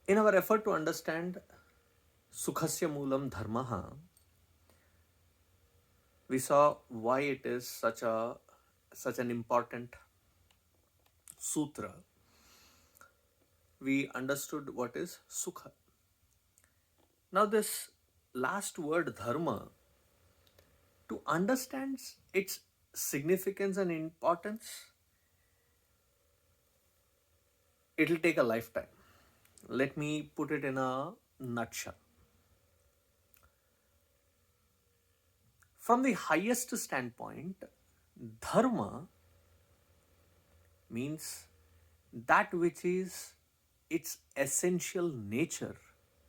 In our effort to understand Sukhasya Moolam Dharmaha, we saw why it is such an important sutra. We understood what is Sukha. Now, this last word dharma, to understand its significance and importance, it'll take a lifetime. Let me put it in a nutshell. From the highest standpoint, dharma means that which is its essential nature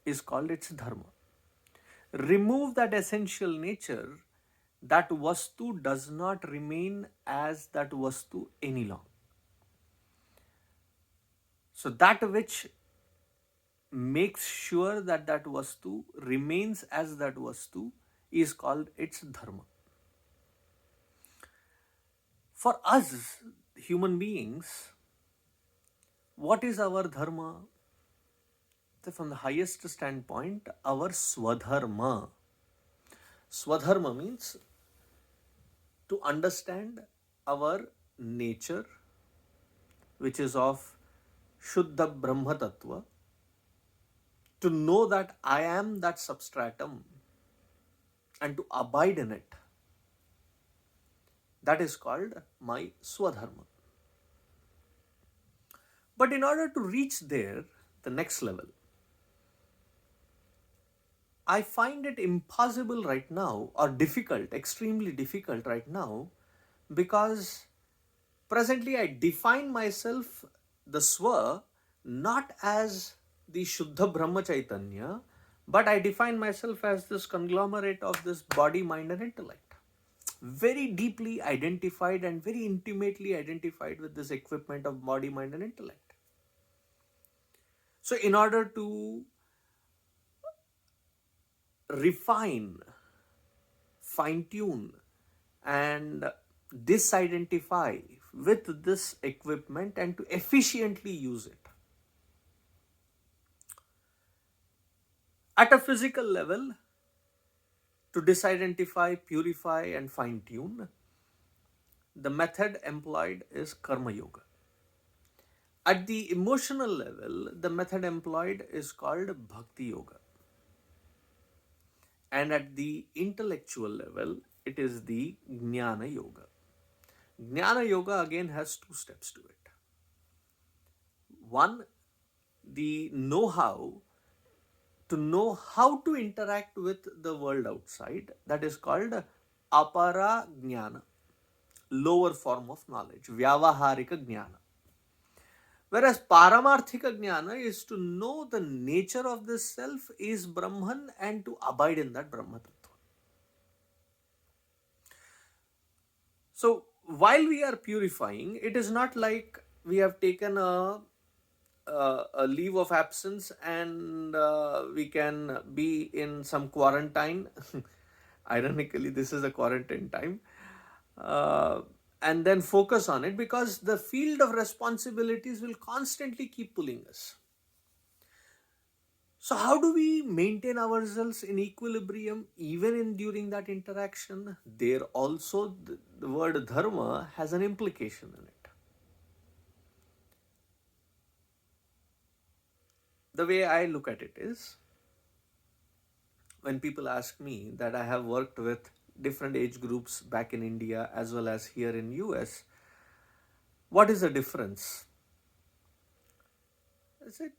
is called its dharma. Remove that essential nature, that vastu does not remain as that vastu any long. So that which makes sure that that vastu remains as that vastu is called its dharma. For us, human beings, what is our dharma? So from the highest standpoint, our swadharma. Swadharma means to understand our nature, which is of Shuddha Brahma Tattva, to know that I am that substratum and to abide in it. That is called my Swadharma. But in order to reach there, the next level, I find it impossible right now, or difficult, extremely difficult right now, because presently I define myself, the Swa, not as the Shuddha Brahma Chaitanya, but I define myself as this conglomerate of this body, mind, and intellect. Very deeply identified and very intimately identified with this equipment of body, mind, and intellect. So, in order to refine, fine tune, and disidentify with this equipment and to efficiently use it, at a physical level, to disidentify, purify, and fine tune, the method employed is Karma Yoga. At the emotional level, the method employed is called Bhakti Yoga. And at the intellectual level, it is the Jnana Yoga. Jnana Yoga again has two steps to it. One, the know-how, to know how to interact with the world outside, that is called Apara Jnana, lower form of knowledge, Vyavaharika Jnana. Whereas Paramarthika Jnana is to know the nature of this self is Brahman and to abide in that Brahma Tattva. So while we are purifying, it is not like we have taken a leave of absence and we can be in some quarantine. Ironically, this is a quarantine time. And then focus on it, because the field of responsibilities will constantly keep pulling us. So how do we maintain ourselves in equilibrium even during that interaction? There also the word dharma has an implication in it. The way I look at it is, when people ask me that I have worked with different age groups back in India as well as here in US, what is the difference? I said,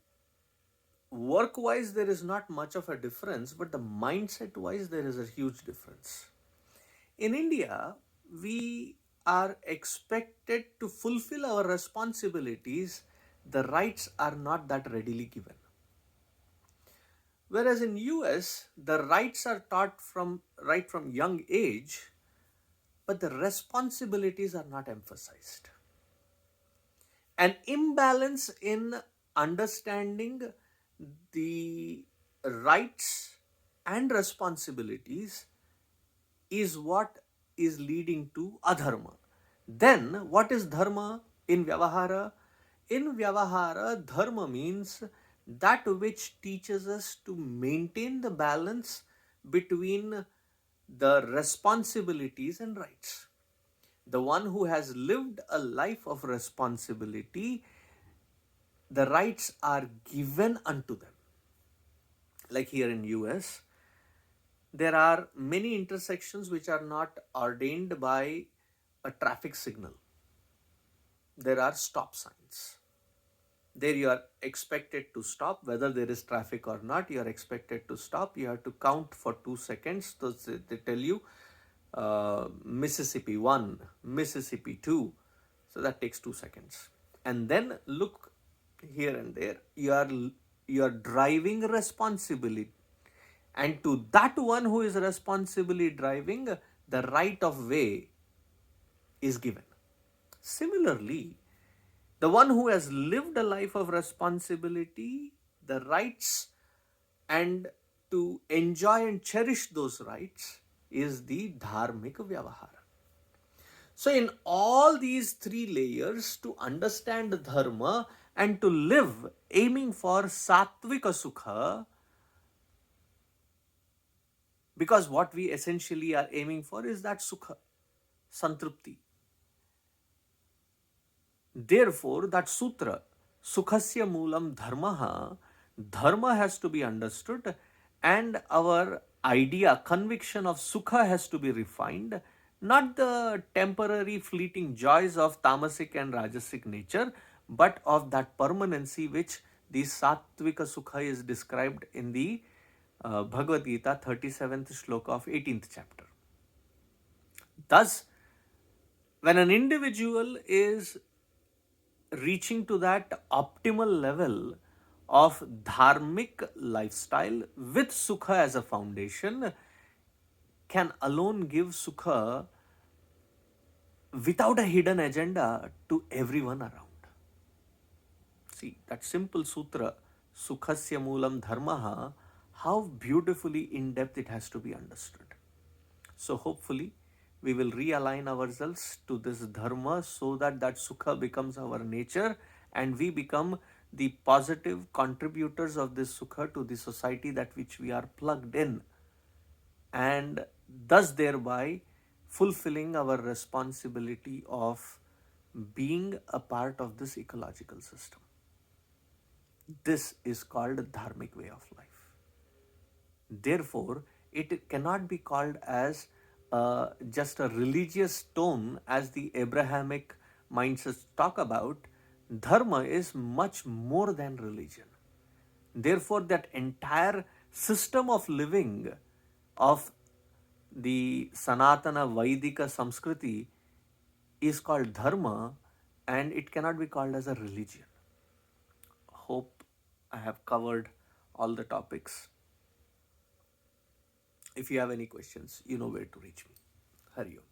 work-wise there is not much of a difference, but the mindset-wise there is a huge difference. In India, we are expected to fulfill our responsibilities. The rights are not that readily given. Whereas in US, the rights are taught right from young age, but the responsibilities are not emphasized. An imbalance in understanding the rights and responsibilities is what is leading to adharma. Then what is dharma in Vyavahara? In Vyavahara, dharma means that which teaches us to maintain the balance between the responsibilities and rights. The one who has lived a life of responsibility, the rights are given unto them. Like here in US, there are many intersections which are not ordained by a traffic signal. There are stop signs. There you are expected to stop, whether there is traffic or not, you are expected to stop. You have to count for 2 seconds. So they tell you Mississippi 1, Mississippi 2. So that takes 2 seconds. And then look here and there. You are driving responsibly. And to that one who is responsibly driving, the right of way is given. Similarly, the one who has lived a life of responsibility, the rights and to enjoy and cherish those rights is the dharmik vyavahara. So in all these three layers, to understand dharma and to live aiming for sattvika sukha, because what we essentially are aiming for is that sukha, santrupti. Therefore, that sutra, Sukhasya Moolam Dharmaha, Dharma has to be understood, and our idea, conviction of Sukha has to be refined, not the temporary fleeting joys of tamasic and rajasic nature, but of that permanency which the Sattvika Sukha is described in the Bhagavad Gita 37th shloka of 18th chapter. Thus, when an individual is reaching to that optimal level of dharmic lifestyle with sukha as a foundation, can alone give sukha without a hidden agenda to everyone around. See, that simple sutra, Sukhasya Moolam Dharmaha, how beautifully in depth it has to be understood. So hopefully we will realign ourselves to this dharma so that that sukha becomes our nature and we become the positive contributors of this sukha to the society that which we are plugged in, and thus thereby fulfilling our responsibility of being a part of this ecological system. This is called a dharmic way of life. Therefore, it cannot be called as just a religious tone as the Abrahamic mindsets talk about. Dharma is much more than religion. Therefore, that entire system of living of the Sanatana Vaidika Samskriti is called Dharma, and it cannot be called as a religion. Hope I have covered all the topics. If you have any questions, you know where to reach me. Hari Om.